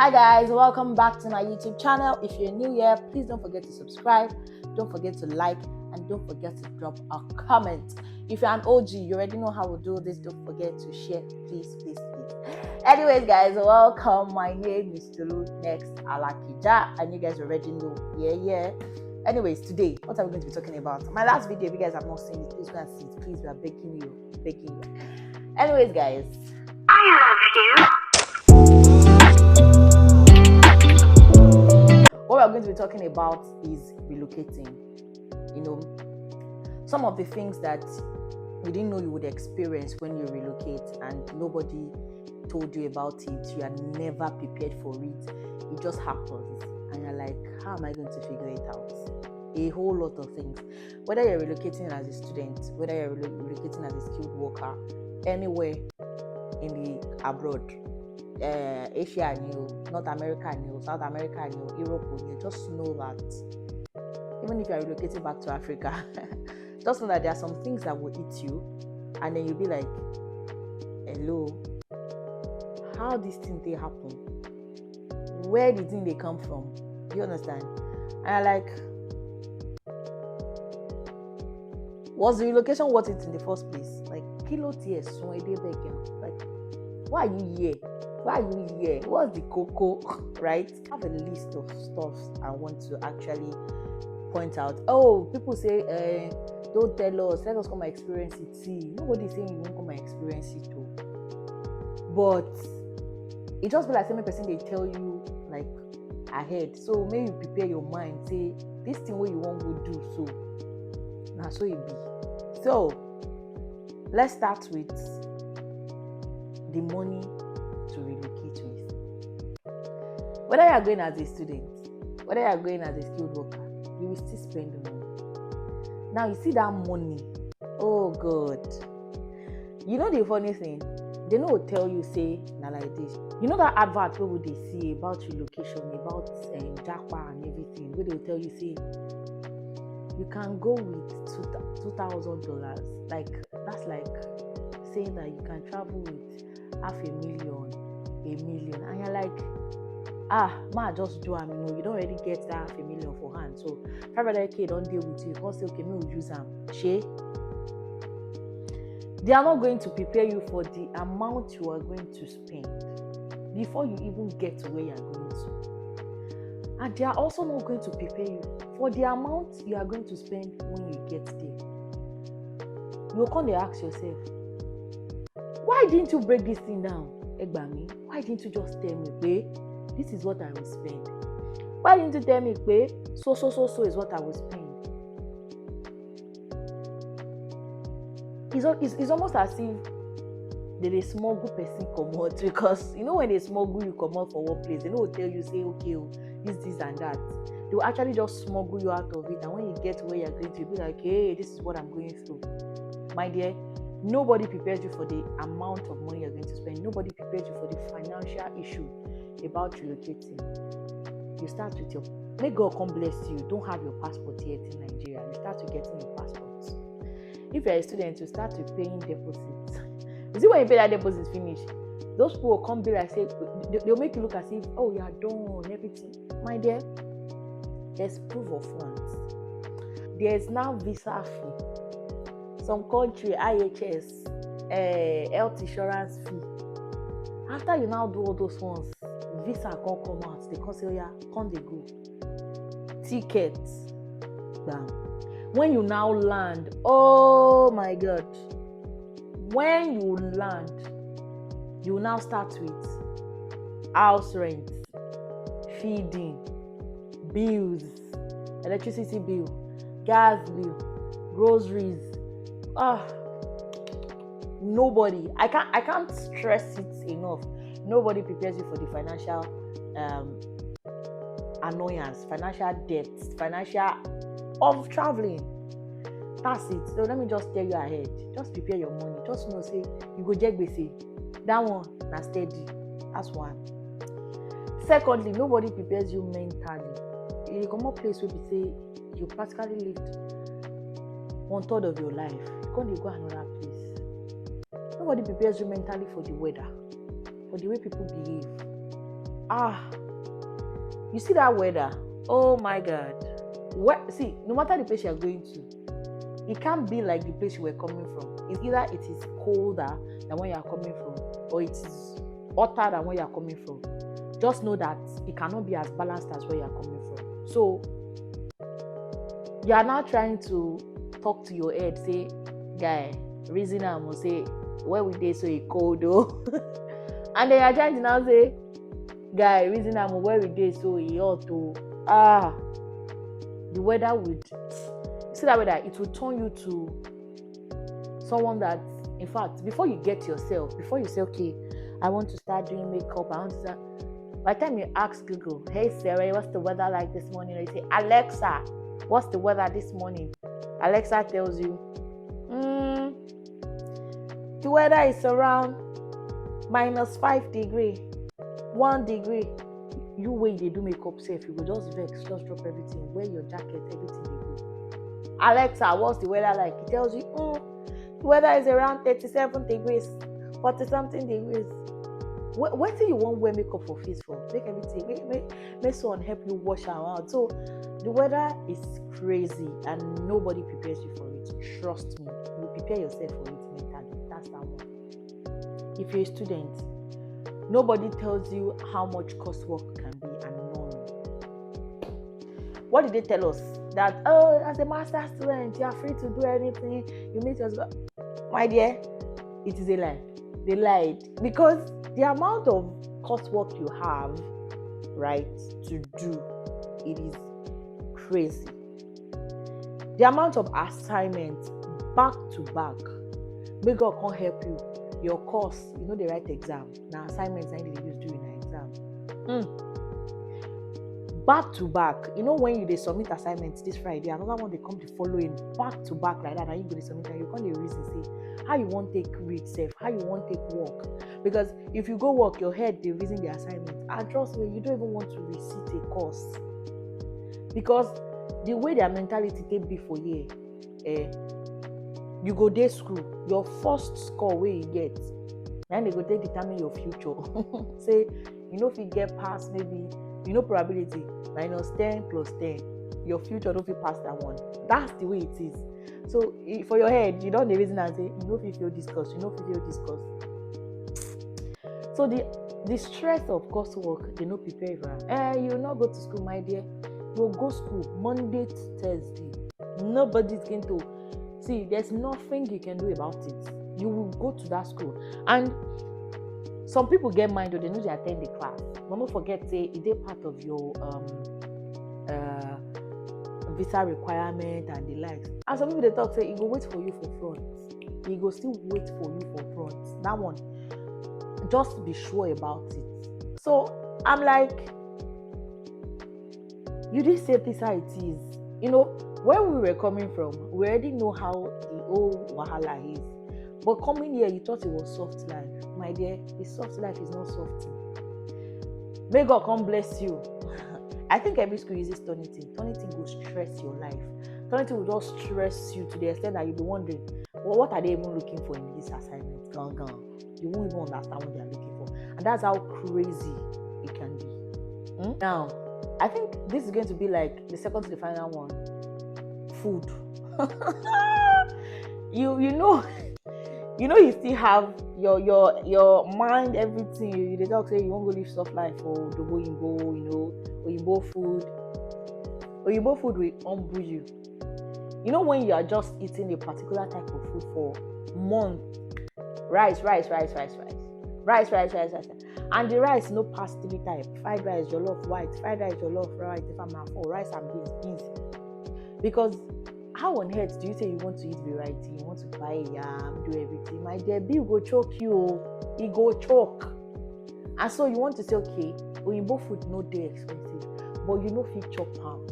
Hi guys, welcome back to my YouTube channel. If you're new here, please don't forget to subscribe, don't forget to like, and don't forget to drop a comment. If you're an OG, you already know how we do this. Don't forget to share, please. Anyways guys, welcome. My name is Tolu next Alakija, and you guys already know. Yeah. Anyways, today, what are we going to be talking about? My last video, if you guys have not seen it, please go and see it. Please, we are begging you. Anyways guys, I love you. What we're going to be talking about is relocating. You know, some of the things that you didn't know you would experience when you relocate and nobody told you about it. You are never prepared for it. It just happens. And you're like, how am I going to figure it out? A whole lot of things. Whether you're relocating as a student, whether you're relocating as a skilled worker, anywhere in the abroad, Asia new, North America new, South America new, Europe new, just know that even if you are relocating back to Africa, just know that there are some things that will eat you, and then you'll be like, hello, how this thing they happen? Where did they come from? You understand? And I'm like, was the relocation worth it in the first place? Like, kilo tears, like, why are you here? What's the cocoa, right? I have a list of stuff I want to actually point out. Oh, people say, don't tell us, let us come and experience it. See, nobody's saying you won't come and experience it too. But it just be like same person, they tell you like ahead. So maybe you prepare your mind, say, this thing what you want to do, so now so it be. So let's start with the money to relocate with. Whether you are going as a student, whether you are going as a skilled worker, you will still spend the money. Now you see that money, oh God. You know the funny thing, they no tell you say na like this. You know that advert where they see about relocation, about Japa and everything, where they will tell you say you can go with $2,000. Like that's like saying that you can travel with $500,000, $1 million, and you're like, just do am, you don't already get that $500,000 for hand, so $500,000 don't deal with you. You can't say, okay, me will use them. They are not going to prepare you for the amount you are going to spend before you even get to where you are going to, and they are also not going to prepare you for the amount you are going to spend when you get there. You come to ask yourself, why didn't you break this thing down, Egbami? Why didn't you just tell me, babe, this is what I will spend? Why didn't you tell me, babe, so is what I will spend? It's almost as if they smuggle person come out, because you know when they smuggle you come out for one place, they don't tell you, say, okay, this and that. They will actually just smuggle you out of it, and when you get where you're going to, you'll be like, hey, this is what I'm going through. My dear, nobody prepares you for the amount of money you're going to spend. Nobody prepares you for the financial issue about relocating. You start with may God come bless you, don't have your passport yet in Nigeria. You start with getting your passport. If you're a student, you start with paying deposits. You see, when you pay that deposit finish, those people will come be like, say, they'll make you look as if, oh, you are done, everything. My dear, there's proof of funds. There's now visa fee. Some country, IHS, health insurance fee. After you now do all those ones, visa can't come out. They can't say, oh yeah, can't they go? Tickets. Bam. When you now land, oh my God. When you land, you now start with house rent, feeding, bills, electricity bill, gas bill, groceries. Nobody, I can't stress it enough. Nobody prepares you for the financial annoyance, financial debts, financial of traveling. That's it. So let me just tell you ahead. Just prepare your money. Just know, say you go get gbese. That one na steady. That's one. Secondly, nobody prepares you mentally. In a common place where we say you practically lived 1/3 of your life, you can't go another place. Nobody prepares you mentally for the weather, for the way people behave. you see that weather? Oh my God. See, no matter the place you're going to, it can't be like the place you were coming from. It's either it is colder than where you're coming from, or it is hotter than where you're coming from. Just know that it cannot be as balanced as where you're coming from. So you are now trying to talk to your head, say, guy, reason I'm gonna say where we dey so it cold though. And then you're trying to now say, guy, reason I'm where we dey so it hot though. The weather would see that weather, it will turn you to someone that, in fact, before you get yourself, before you say, okay, I want to start doing makeup, I want to start, by the time you ask Google, hey Sarah, what's the weather like this morning? Or you say, Alexa, what's the weather this morning? Alexa tells you, the weather is around -5 degrees, 1 degree. You way they do makeup safe, you go just vex, just drop everything, wear your jacket, everything they go. Alexa, what's the weather like? It tells you, the weather is around 37 degrees, 40 something degrees. What do you want wear makeup for face for? Make everything, make someone help you wash around. So the weather is crazy and nobody prepares you for it. Trust me, you prepare yourself for it mentally. That's that one. If you're a student, nobody tells you how much coursework can be and none. What did they tell us? That, as a master student, you are free to do anything. You meet us. My dear, it is a lie. They lied. Because the amount of coursework you have, right, to do, it is crazy. The amount of assignments back to back, may God can't help you. Your course, they write exam. Now assignments I need to use during an exam. Back to back. When they submit assignments this Friday, another one they come the following back to back like that, and you go to submit and you can't the reason say how you want take read safe, how you want take work. Because if you go work, your head they reason the assignment. And trust me, you don't even want to receipt a course. Because the way their mentality take be for you, you go day school, your first score where you get, and they go take determine your future. Say, if you get past maybe, probability, -10 + 10, your future don't feel past that one. That's the way it is. So for your head, you don't the reason and say, if you feel discuss, discuss. So the stress of coursework, they not prepare for. You will not go to school, my dear. You'll go school Monday to Thursday. Nobody's going to see. There's nothing you can do about it. You will go to that school. And some people get mind, or they know they attend the class. But don't forget, say it is part of your visa requirement and the likes. And some people they talk, say he go wait for you for front. He go still wait for you for front. That one, just be sure about it. So I'm like, you did say this how it is. Where we were coming from, we already know how the old wahala is. But coming here, you thought it was soft life. My dear, the soft life is not soft. May God come bless you. I think every school uses Turnitin. Turnitin will stress your life. Turnitin will just stress you to the extent that you'll be wondering, what are they even looking for in this assignment? You won't even understand what they are looking for. And that's how crazy it can be. Now, I think this is going to be like the second to the final one. Food. You still have your mind, everything. They talk say you won't go live soft life for the Oyinbo food. Oyinbo food will humble you. When you are just eating a particular type of food for months, rice. And the rice no pass 3 types. Fried rice, jollof white, fried rice, jollof white, if I'm not for rice and beans. Because how on earth do you say you want to eat variety? You want to buy yam, do everything? My dear, bill go choke you. It go choke. And so you want to say, okay, Oyinbo food no dey expensive, but you no fit chop palm.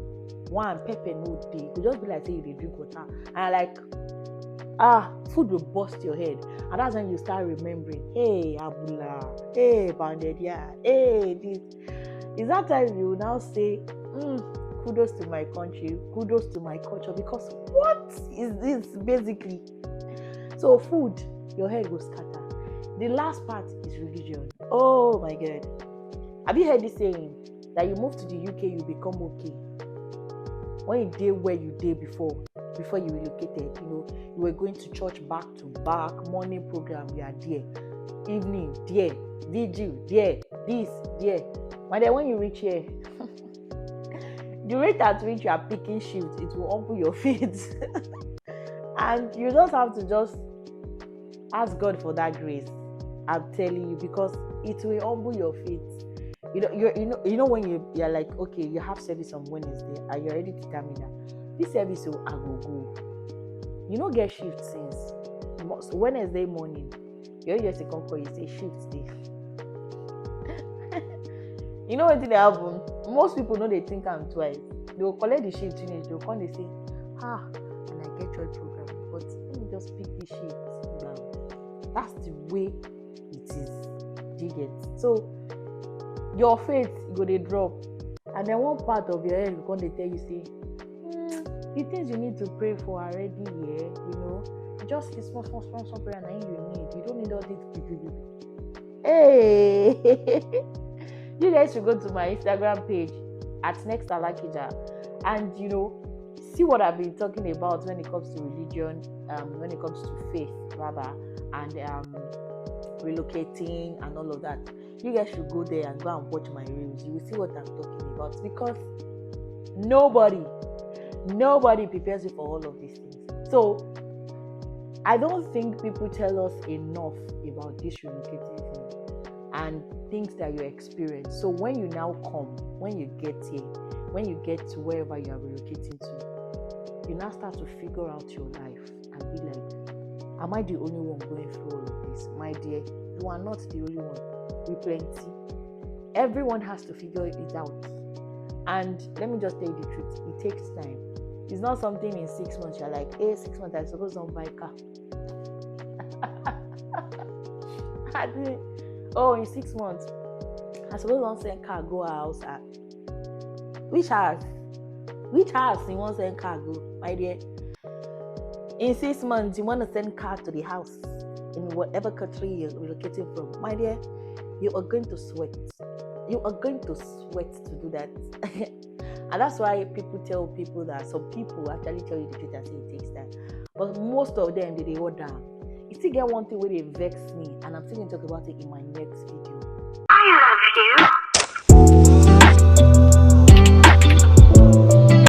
One, pepper no dey. You just be like say you dey drink water. And like, food will bust your head. And that's when you start remembering, hey, Abula, hey, Banded Yard, hey, this. Is that time you will now say, kudos to my country, kudos to my culture, because what is this basically? So food, your head will scatter. The last part is religion. Oh my God. Have you heard this saying that you move to the UK, you become okay? When you did where you did before you relocated, you were going to church back to back, morning program, you are there, evening there, vigil there, this there. But then when you reach here, the rate at which you are picking shifts, it will humble your faith. And you just have to just ask God for that grace. I'm telling you, because it will humble your faith. You know when you're like, okay, you have service on Wednesday and you're already determined that this service will I will go. You don't get shift since Wednesday morning. You just come call, you say shift day. You know what did happen? Most people know they think I'm twice. They will collect the shift finish. They will come, they say, and I get your program, but let me just pick the shift now. That's the way it is. Do you get? So your faith go they drop, and then one part of your head will come, they tell you, say, the things you need to pray for are already here. Just this small prayer and you need. You don't need all this. Hey. You guys should go to my Instagram page at nextalakija and see what I've been talking about when it comes to religion, when it comes to faith rather, and relocating and all of that. You guys should go there and go and watch my reels. You will see what I'm talking about, because nobody prepares you for all of these things. So I don't think people tell us enough about this relocating thing and things that you experience. So when you now come, when you get here, when you get to wherever you are relocating to, you now start to figure out your life and be like, am I the only one going through all of this? My dear, you are not the only one. We plenty. Everyone has to figure it out. And let me just tell you the truth, it takes time. It's not something in 6 months you're like, 6 months I suppose don't buy a car. In 6 months I suppose don't send car go a house at which house you want to send car go, my dear? In 6 months you want to send car to the house in whatever country you're relocating from, my dear. You are going to sweat to do that. And that's why people tell people that some people actually tell you the truth and say it takes time, but most of them they order. You still get one thing where they vex me, and I'm still going to talk about it in my next video.